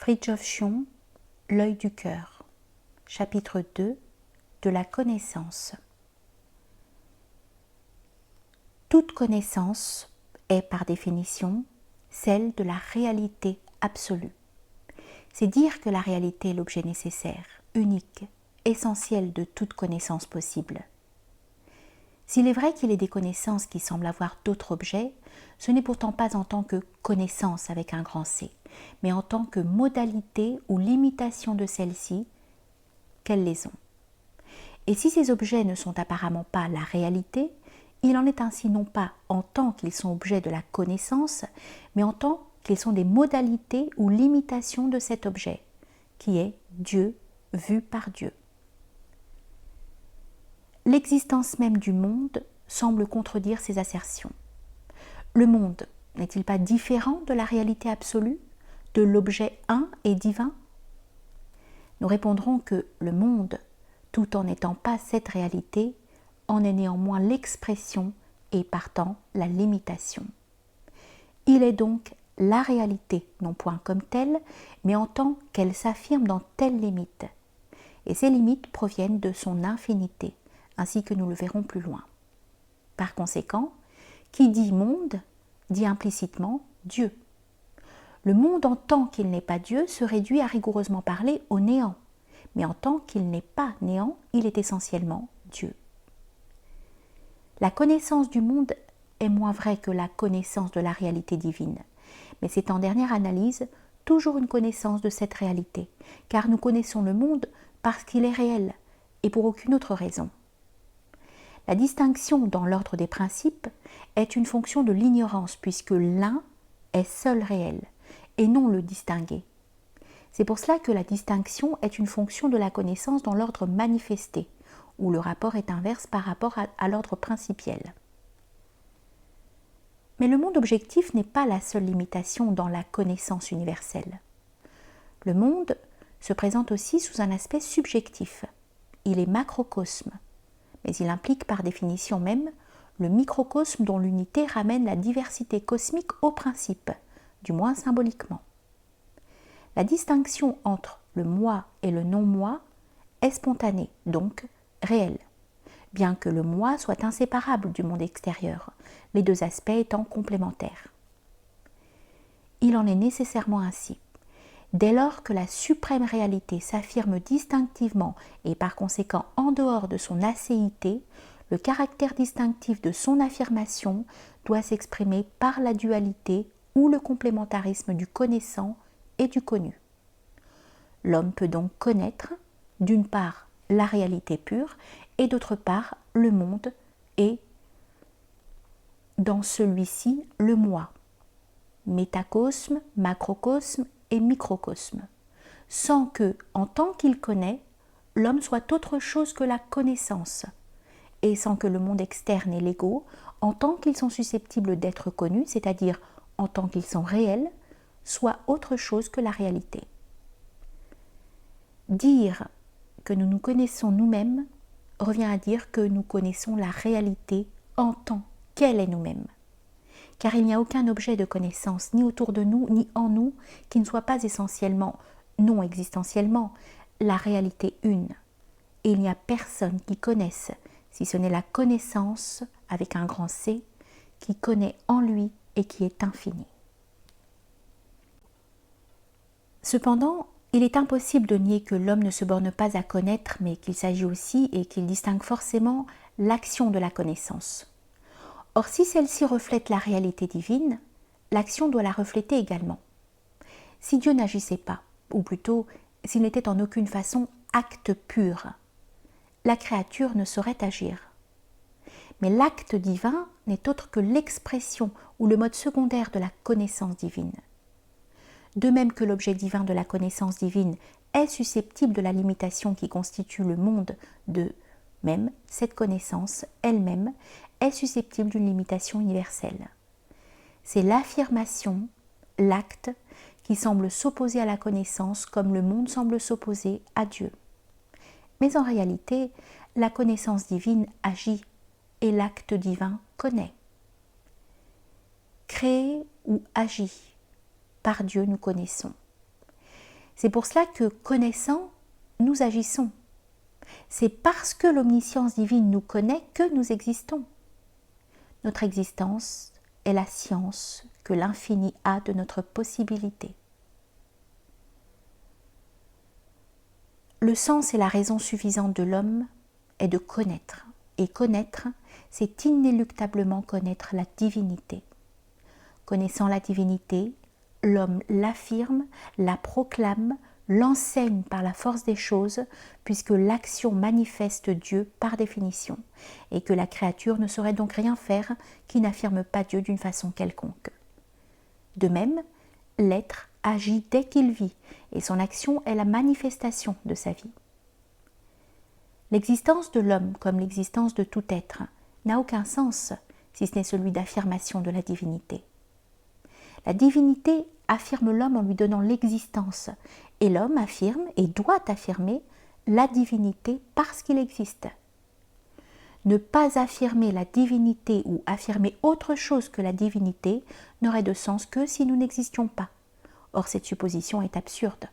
Fridtjof Schuon, L'œil du cœur. Chapitre 2 de la connaissance. Toute connaissance est par définition celle de la réalité absolue. C'est dire que la réalité est l'objet nécessaire, unique, essentiel de toute connaissance possible. S'il est vrai qu'il y ait des connaissances qui semblent avoir d'autres objets, ce n'est pourtant pas en tant que connaissance avec un grand C, mais en tant que modalité ou limitation de celles-ci qu'elles les ont. Et si ces objets ne sont apparemment pas la réalité, il en est ainsi non pas en tant qu'ils sont objets de la connaissance, mais en tant qu'ils sont des modalités ou limitations de cet objet, qui est Dieu vu par Dieu. L'existence même du monde semble contredire ces assertions. Le monde n'est-il pas différent de la réalité absolue, de l'objet un et divin ? Nous répondrons que le monde, tout en n'étant pas cette réalité, en est néanmoins l'expression et partant la limitation. Il est donc la réalité, non point comme telle, mais en tant qu'elle s'affirme dans telle limite. Et ces limites proviennent de son infinité, ainsi que nous le verrons plus loin. Par conséquent, qui dit monde, dit implicitement Dieu. Le monde en tant qu'il n'est pas Dieu se réduit à rigoureusement parler au néant, mais en tant qu'il n'est pas néant, il est essentiellement Dieu. La connaissance du monde est moins vraie que la connaissance de la réalité divine, mais c'est en dernière analyse toujours une connaissance de cette réalité, car nous connaissons le monde parce qu'il est réel et pour aucune autre raison. La distinction dans l'ordre des principes est une fonction de l'ignorance, puisque l'un est seul réel, et non le distingué. C'est pour cela que la distinction est une fonction de la connaissance dans l'ordre manifesté, où le rapport est inverse par rapport à l'ordre principiel. Mais le monde objectif n'est pas la seule limitation dans la connaissance universelle. Le monde se présente aussi sous un aspect subjectif. Il est macrocosme, mais il implique par définition même le microcosme dont l'unité ramène la diversité cosmique au principe, du moins symboliquement. La distinction entre le moi et le non-moi est spontanée, donc réelle, bien que le moi soit inséparable du monde extérieur, les deux aspects étant complémentaires. Il en est nécessairement ainsi. Dès lors que la suprême réalité s'affirme distinctivement et par conséquent en dehors de son acéité, le caractère distinctif de son affirmation doit s'exprimer par la dualité ou le complémentarisme du connaissant et du connu. L'homme peut donc connaître, d'une part, la réalité pure et d'autre part, le monde et, dans celui-ci, le moi, métacosme, macrocosme et microcosme, sans que, en tant qu'il connaît, l'homme soit autre chose que la connaissance, et sans que le monde externe et l'ego, en tant qu'ils sont susceptibles d'être connus, c'est-à-dire en tant qu'ils sont réels, soit autre chose que la réalité. Dire que nous nous connaissons nous-mêmes revient à dire que nous connaissons la réalité en tant qu'elle est nous-mêmes. Car il n'y a aucun objet de connaissance, ni autour de nous, ni en nous, qui ne soit pas essentiellement, non existentiellement, la réalité une. Et il n'y a personne qui connaisse, si ce n'est la connaissance, avec un grand C, qui connaît en lui et qui est infini. Cependant, il est impossible de nier que l'homme ne se borne pas à connaître, mais qu'il s'agit aussi et qu'il distingue forcément l'action de la connaissance. Or, si celle-ci reflète la réalité divine, l'action doit la refléter également. Si Dieu n'agissait pas, ou plutôt s'il n'était en aucune façon acte pur, la créature ne saurait agir. Mais l'acte divin n'est autre que l'expression ou le mode secondaire de la connaissance divine. De même que l'objet divin de la connaissance divine est susceptible de la limitation qui constitue le monde de même, cette connaissance elle-même est susceptible d'une limitation universelle. C'est l'affirmation, l'acte, qui semble s'opposer à la connaissance comme le monde semble s'opposer à Dieu. Mais en réalité, la connaissance divine agit et l'acte divin connaît. Créé ou agi, par Dieu nous connaissons. C'est pour cela que, connaissant, nous agissons. C'est parce que l'omniscience divine nous connaît que nous existons. Notre existence est la science que l'infini a de notre possibilité. Le sens et la raison suffisante de l'homme est de connaître. Et connaître, c'est inéluctablement connaître la divinité. Connaissant la divinité, l'homme l'affirme, la proclame, l'enseigne par la force des choses, puisque l'action manifeste Dieu par définition, et que la créature ne saurait donc rien faire qui n'affirme pas Dieu d'une façon quelconque. De même, l'être agit dès qu'il vit, et son action est la manifestation de sa vie. L'existence de l'homme, comme l'existence de tout être, n'a aucun sens, si ce n'est celui d'affirmation de la divinité. La divinité affirme l'homme en lui donnant l'existence, et l'homme affirme et doit affirmer la divinité parce qu'il existe. Ne pas affirmer la divinité ou affirmer autre chose que la divinité n'aurait de sens que si nous n'existions pas. Or, cette supposition est absurde,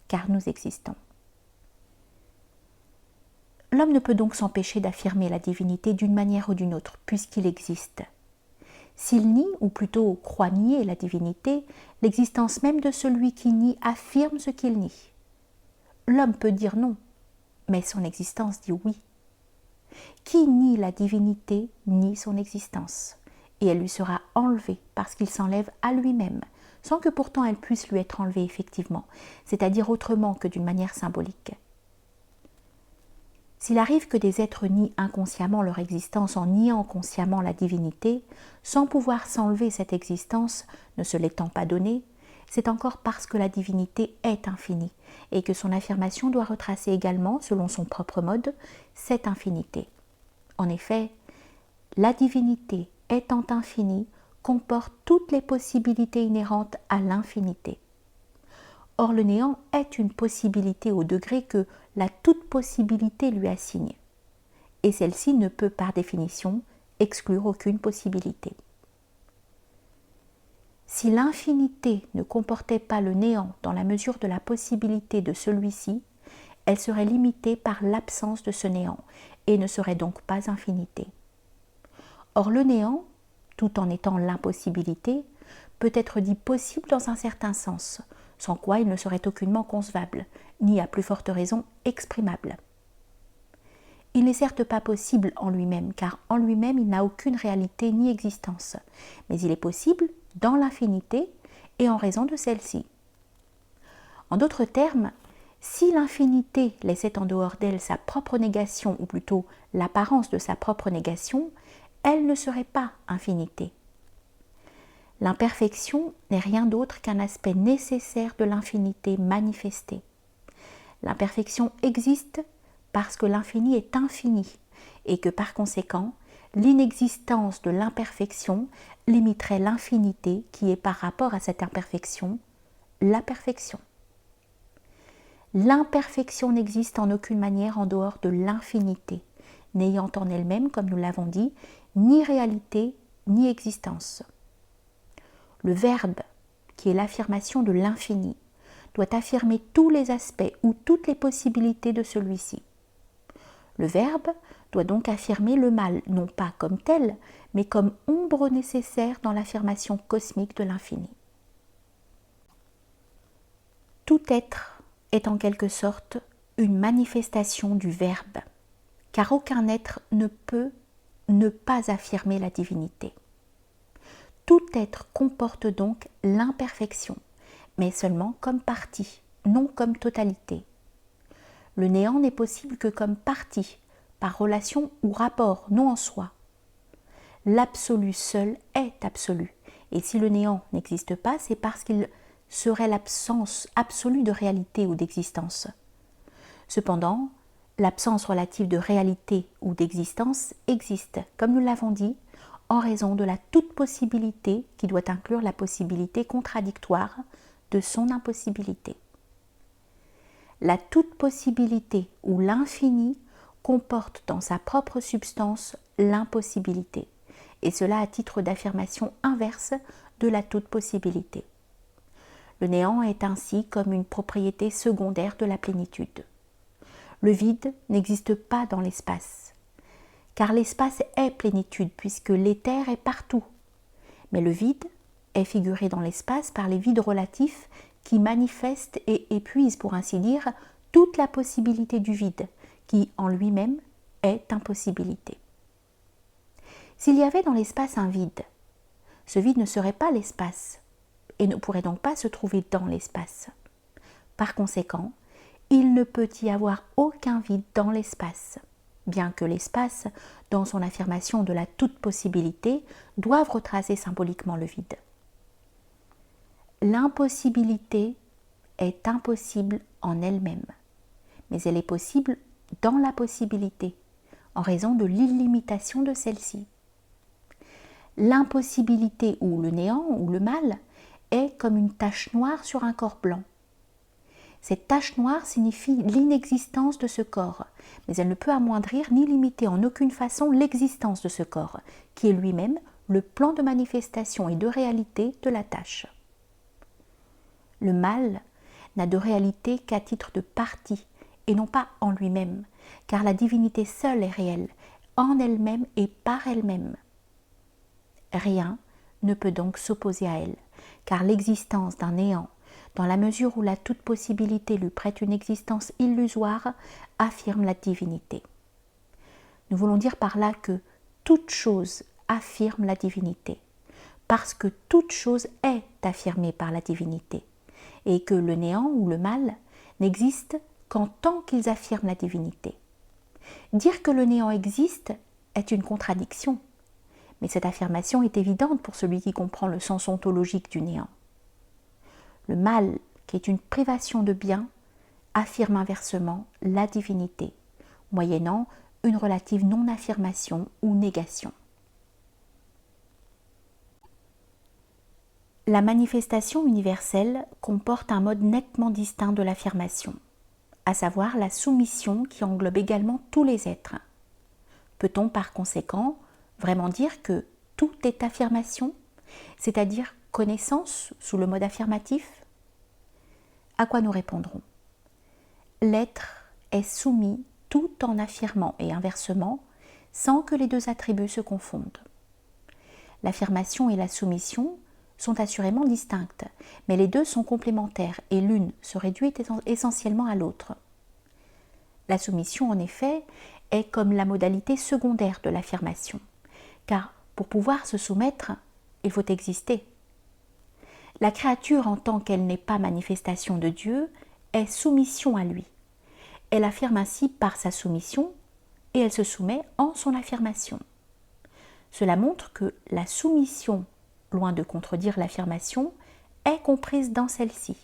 car nous existons. L'homme ne peut donc s'empêcher d'affirmer la divinité d'une manière ou d'une autre, puisqu'il existe. S'il nie, ou plutôt croit nier la divinité, l'existence même de celui qui nie affirme ce qu'il nie. L'homme peut dire non, mais son existence dit oui. Qui nie la divinité nie son existence, et elle lui sera enlevée parce qu'il s'enlève à lui-même, sans que pourtant elle puisse lui être enlevée effectivement, c'est-à-dire autrement que d'une manière symbolique. S'il arrive que des êtres nient inconsciemment leur existence en niant consciemment la divinité, sans pouvoir s'enlever cette existence, ne se l'étant pas donnée, c'est encore parce que la divinité est infinie et que son affirmation doit retracer également, selon son propre mode, cette infinité. En effet, la divinité étant infinie comporte toutes les possibilités inhérentes à l'infinité. Or, le néant est une possibilité au degré que la toute-possibilité lui assigne. Et celle-ci ne peut, par définition, exclure aucune possibilité. Si l'infinité ne comportait pas le néant dans la mesure de la possibilité de celui-ci, elle serait limitée par l'absence de ce néant et ne serait donc pas infinité. Or, le néant, tout en étant l'impossibilité, peut être dit possible dans un certain sens, sans quoi il ne serait aucunement concevable, ni à plus forte raison exprimable. Il n'est certes pas possible en lui-même, car en lui-même il n'a aucune réalité ni existence, mais il est possible dans l'infinité et en raison de celle-ci. En d'autres termes, si l'infinité laissait en dehors d'elle sa propre négation, ou plutôt l'apparence de sa propre négation, elle ne serait pas infinité. L'imperfection n'est rien d'autre qu'un aspect nécessaire de l'infinité manifestée. L'imperfection existe parce que l'infini est infini et que par conséquent, l'inexistence de l'imperfection limiterait l'infinité qui est par rapport à cette imperfection, la perfection. L'imperfection n'existe en aucune manière en dehors de l'infinité, n'ayant en elle-même, comme nous l'avons dit, ni réalité ni existence. Le verbe, qui est l'affirmation de l'infini, doit affirmer tous les aspects ou toutes les possibilités de celui-ci. Le verbe doit donc affirmer le mal, non pas comme tel, mais comme ombre nécessaire dans l'affirmation cosmique de l'infini. Tout être est en quelque sorte une manifestation du verbe, car aucun être ne peut ne pas affirmer la divinité. Tout être comporte donc l'imperfection, mais seulement comme partie, non comme totalité. Le néant n'est possible que comme partie, par relation ou rapport, non en soi. L'absolu seul est absolu, et si le néant n'existe pas, c'est parce qu'il serait l'absence absolue de réalité ou d'existence. Cependant, l'absence relative de réalité ou d'existence existe, comme nous l'avons dit, en raison de la toute-possibilité qui doit inclure la possibilité contradictoire de son impossibilité. La toute-possibilité ou l'infini comporte dans sa propre substance l'impossibilité, et cela à titre d'affirmation inverse de la toute-possibilité. Le néant est ainsi comme une propriété secondaire de la plénitude. Le vide n'existe pas dans l'espace, car l'espace est plénitude puisque l'éther est partout. Mais le vide est figuré dans l'espace par les vides relatifs qui manifestent et épuisent, pour ainsi dire, toute la possibilité du vide, qui en lui-même est impossibilité. S'il y avait dans l'espace un vide, ce vide ne serait pas l'espace et ne pourrait donc pas se trouver dans l'espace. Par conséquent, il ne peut y avoir aucun vide dans l'espace, bien que l'espace, dans son affirmation de la toute-possibilité, doive retracer symboliquement le vide. L'impossibilité est impossible en elle-même, mais elle est possible dans la possibilité, en raison de l'illimitation de celle-ci. L'impossibilité ou le néant ou le mal est comme une tache noire sur un corps blanc. Cette tache noire signifie l'inexistence de ce corps, mais elle ne peut amoindrir ni limiter en aucune façon l'existence de ce corps, qui est lui-même le plan de manifestation et de réalité de la tache. Le mal n'a de réalité qu'à titre de partie, et non pas en lui-même, car la divinité seule est réelle, en elle-même et par elle-même. Rien ne peut donc s'opposer à elle, car l'existence d'un néant, dans la mesure où la toute-possibilité lui prête une existence illusoire, affirme la divinité. Nous voulons dire par là que toute chose affirme la divinité, parce que toute chose est affirmée par la divinité, et que le néant ou le mal n'existe qu'en tant qu'ils affirment la divinité. Dire que le néant existe est une contradiction, mais cette affirmation est évidente pour celui qui comprend le sens ontologique du néant. Le mal, qui est une privation de bien, affirme inversement la divinité, moyennant une relative non-affirmation ou négation. La manifestation universelle comporte un mode nettement distinct de l'affirmation, à savoir la soumission qui englobe également tous les êtres. Peut-on par conséquent vraiment dire que tout est affirmation, c'est-à-dire connaissance sous le mode affirmatif? À quoi nous répondrons? L'être est soumis tout en affirmant et inversement, sans que les deux attributs se confondent. L'affirmation et la soumission sont assurément distinctes, mais les deux sont complémentaires et l'une se réduit essentiellement à l'autre. La soumission, en effet, est comme la modalité secondaire de l'affirmation, car pour pouvoir se soumettre, il faut exister. La créature, en tant qu'elle n'est pas manifestation de Dieu, est soumission à lui. Elle affirme ainsi par sa soumission et elle se soumet en son affirmation. Cela montre que la soumission, loin de contredire l'affirmation, est comprise dans celle-ci.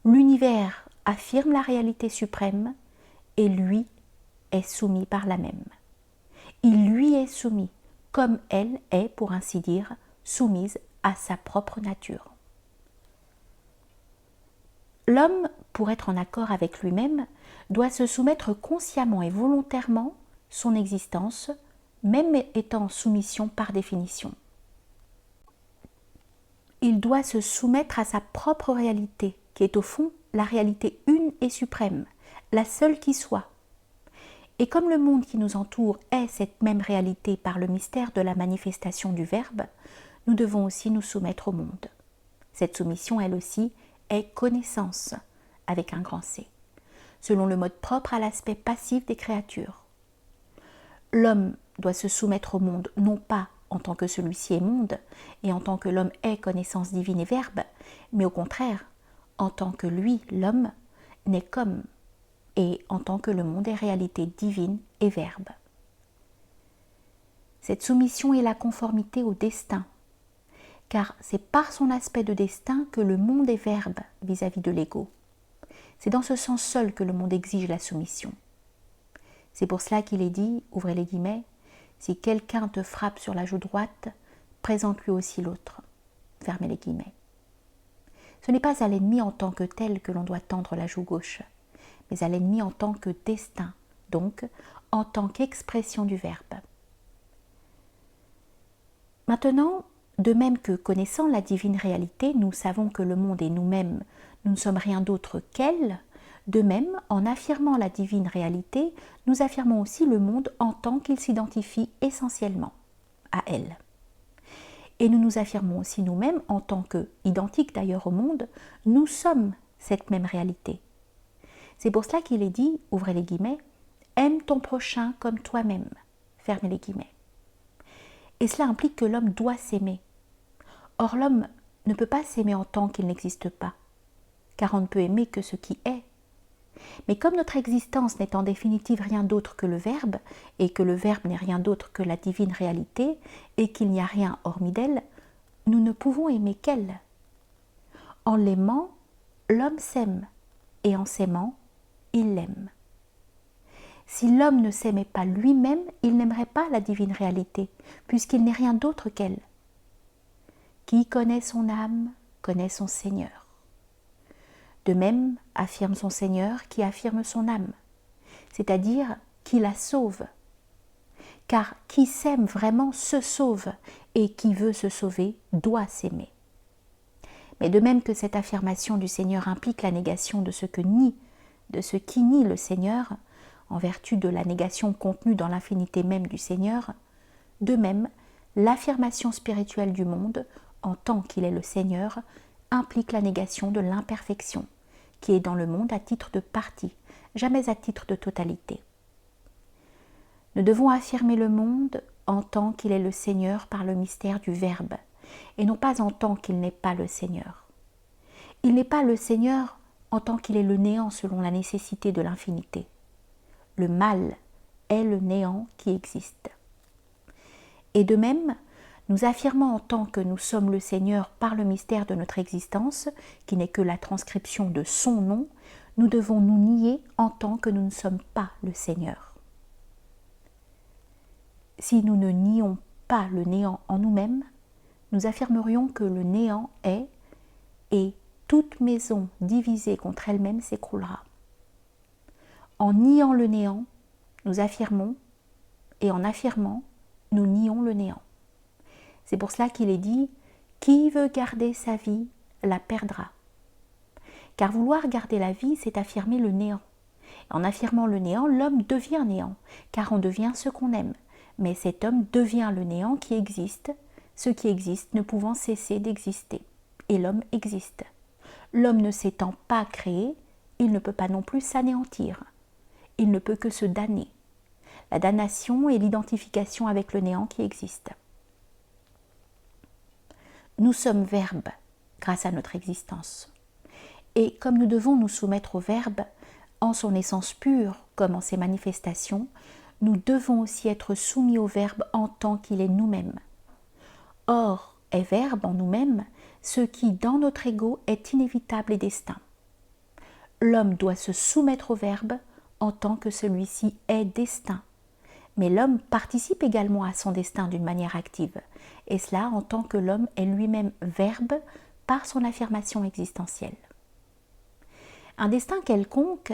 L'univers affirme la réalité suprême et lui est soumis par la même. Il lui est soumis, comme elle est, pour ainsi dire, soumise à sa propre nature. L'homme, pour être en accord avec lui-même, doit se soumettre consciemment et volontairement son existence, même étant en soumission par définition. Il doit se soumettre à sa propre réalité, qui est au fond la réalité une et suprême, la seule qui soit. Et comme le monde qui nous entoure est cette même réalité par le mystère de la manifestation du Verbe, nous devons aussi nous soumettre au monde. Cette soumission, elle aussi, est connaissance, avec un grand C, selon le mode propre à l'aspect passif des créatures. L'homme doit se soumettre au monde, non pas en tant que celui-ci est monde, et en tant que l'homme est connaissance divine et Verbe, mais au contraire, en tant que lui, l'homme, n'est comme, et en tant que le monde est réalité divine et Verbe. Cette soumission est la conformité au destin, car c'est par son aspect de destin que le monde est Verbe vis-à-vis de l'ego. C'est dans ce sens seul que le monde exige la soumission. C'est pour cela qu'il est dit, ouvrez les guillemets, si quelqu'un te frappe sur la joue droite, présente-lui aussi l'autre. Fermez les guillemets. Ce n'est pas à l'ennemi en tant que tel que l'on doit tendre la joue gauche, mais à l'ennemi en tant que destin, donc en tant qu'expression du Verbe. Maintenant, De même que connaissant la divine réalité, nous savons que le monde et nous-mêmes, nous ne sommes rien d'autre qu'elle, de même, en affirmant la divine réalité, nous affirmons aussi le monde en tant qu'il s'identifie essentiellement à elle. Et nous nous affirmons aussi nous-mêmes en tant que, identiques d'ailleurs au monde, nous sommes cette même réalité. C'est pour cela qu'il est dit, ouvrez les guillemets, aime ton prochain comme toi-même, fermez les guillemets. Et cela implique que l'homme doit s'aimer. Or l'homme ne peut pas s'aimer en tant qu'il n'existe pas, car on ne peut aimer que ce qui est. Mais comme notre existence n'est en définitive rien d'autre que le Verbe, et que le Verbe n'est rien d'autre que la divine réalité, et qu'il n'y a rien hormis d'elle, nous ne pouvons aimer qu'elle. En l'aimant, l'homme s'aime, et en s'aimant, il l'aime. Si l'homme ne s'aimait pas lui-même, il n'aimerait pas la divine réalité, puisqu'il n'est rien d'autre qu'elle. Qui connaît son âme, connaît son Seigneur. De même, affirme son Seigneur qui affirme son âme, c'est-à-dire qui la sauve. Car qui s'aime vraiment se sauve, et qui veut se sauver doit s'aimer. Mais de même que cette affirmation du Seigneur implique la négation de ce qui nie le Seigneur, en vertu de la négation contenue dans l'infinité même du Seigneur, de même, l'affirmation spirituelle du monde, en tant qu'il est le Seigneur, implique la négation de l'imperfection, qui est dans le monde à titre de partie, jamais à titre de totalité. Nous devons affirmer le monde en tant qu'il est le Seigneur par le mystère du Verbe, et non pas en tant qu'il n'est pas le Seigneur. Il n'est pas le Seigneur en tant qu'il est le néant selon la nécessité de l'infinité. Le mal est le néant qui existe. Et de même, nous affirmons en tant que nous sommes le Seigneur par le mystère de notre existence, qui n'est que la transcription de son nom, nous devons nous nier en tant que nous ne sommes pas le Seigneur. Si nous ne nions pas le néant en nous-mêmes, nous affirmerions que le néant est, et toute maison divisée contre elle-même s'écroulera. En niant le néant, nous affirmons, et en affirmant, nous nions le néant. C'est pour cela qu'il est dit « Qui veut garder sa vie, la perdra ». Car vouloir garder la vie, c'est affirmer le néant. En affirmant le néant, l'homme devient néant, car on devient ce qu'on aime. Mais cet homme devient le néant qui existe, ce qui existe ne pouvant cesser d'exister. Et l'homme existe. L'homme ne s'étant pas créé, il ne peut pas non plus s'anéantir. Il ne peut que se damner. La damnation est l'identification avec le néant qui existe. Nous sommes Verbe grâce à notre existence. Et comme nous devons nous soumettre au Verbe, en son essence pure comme en ses manifestations, nous devons aussi être soumis au Verbe en tant qu'il est nous-mêmes. Or, est Verbe en nous-mêmes ce qui, dans notre ego, est inévitable et destin. L'homme doit se soumettre au Verbe en tant que celui-ci est destin. Mais l'homme participe également à son destin d'une manière active, et cela en tant que l'homme est lui-même Verbe par son affirmation existentielle. Un destin quelconque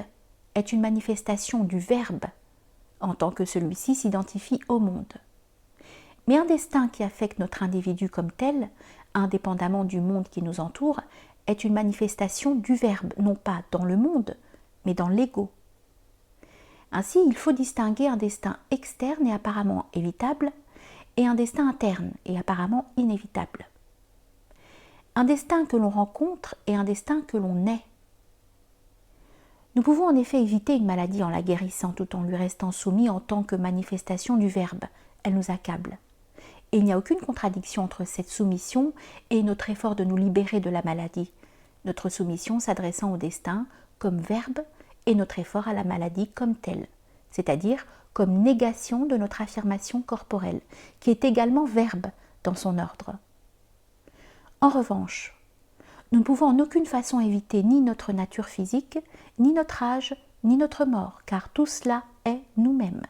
est une manifestation du Verbe, en tant que celui-ci s'identifie au monde. Mais un destin qui affecte notre individu comme tel, indépendamment du monde qui nous entoure, est une manifestation du Verbe, non pas dans le monde, mais dans l'ego. Ainsi, il faut distinguer un destin externe et apparemment évitable, et un destin interne et apparemment inévitable. Un destin que l'on rencontre et un destin que l'on est. Nous pouvons en effet éviter une maladie en la guérissant tout en lui restant soumis en tant que manifestation du Verbe. Elle nous accable. Et il n'y a aucune contradiction entre cette soumission et notre effort de nous libérer de la maladie. Notre soumission s'adressant au destin comme Verbe et notre effort à la maladie comme telle, c'est-à-dire comme négation de notre affirmation corporelle, qui est également Verbe dans son ordre. En revanche, nous ne pouvons en aucune façon éviter ni notre nature physique, ni notre âge, ni notre mort, car tout cela est nous-mêmes.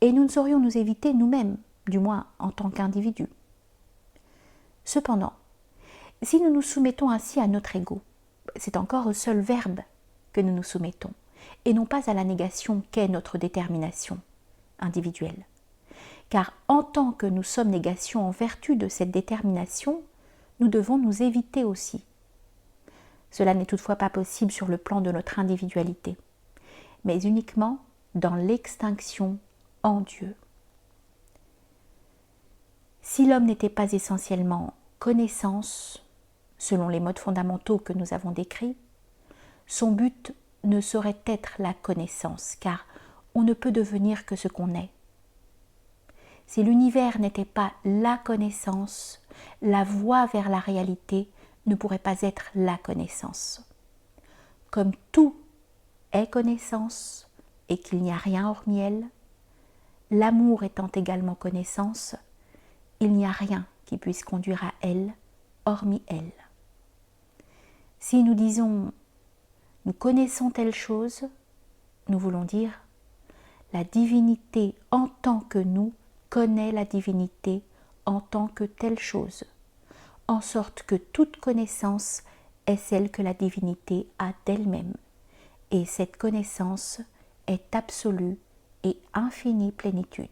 Et nous ne saurions nous éviter nous-mêmes, du moins en tant qu'individus. Cependant, si nous nous soumettons ainsi à notre ego, c'est encore au seul Verbe que nous nous soumettons, et non pas à la négation qu'est notre détermination individuelle. car en tant que nous sommes négation en vertu de cette détermination, nous devons nous éviter aussi. Cela n'est toutefois pas possible sur le plan de notre individualité, mais uniquement dans l'extinction en Dieu. Si l'homme n'était pas essentiellement connaissance, selon les modes fondamentaux que nous avons décrits, son but ne saurait être la connaissance, car on ne peut devenir que ce qu'on est. Si l'univers n'était pas la connaissance, la voie vers la réalité ne pourrait pas être la connaissance. Comme tout est connaissance et qu'il n'y a rien hormis elle, l'amour étant également connaissance, il n'y a rien qui puisse conduire à elle hormis elle. Si nous disons « nous connaissons telle chose », nous voulons dire « la divinité en tant que nous connaît la divinité en tant que telle chose », en sorte que toute connaissance est celle que la divinité a d'elle-même, et cette connaissance est absolue et infinie plénitude.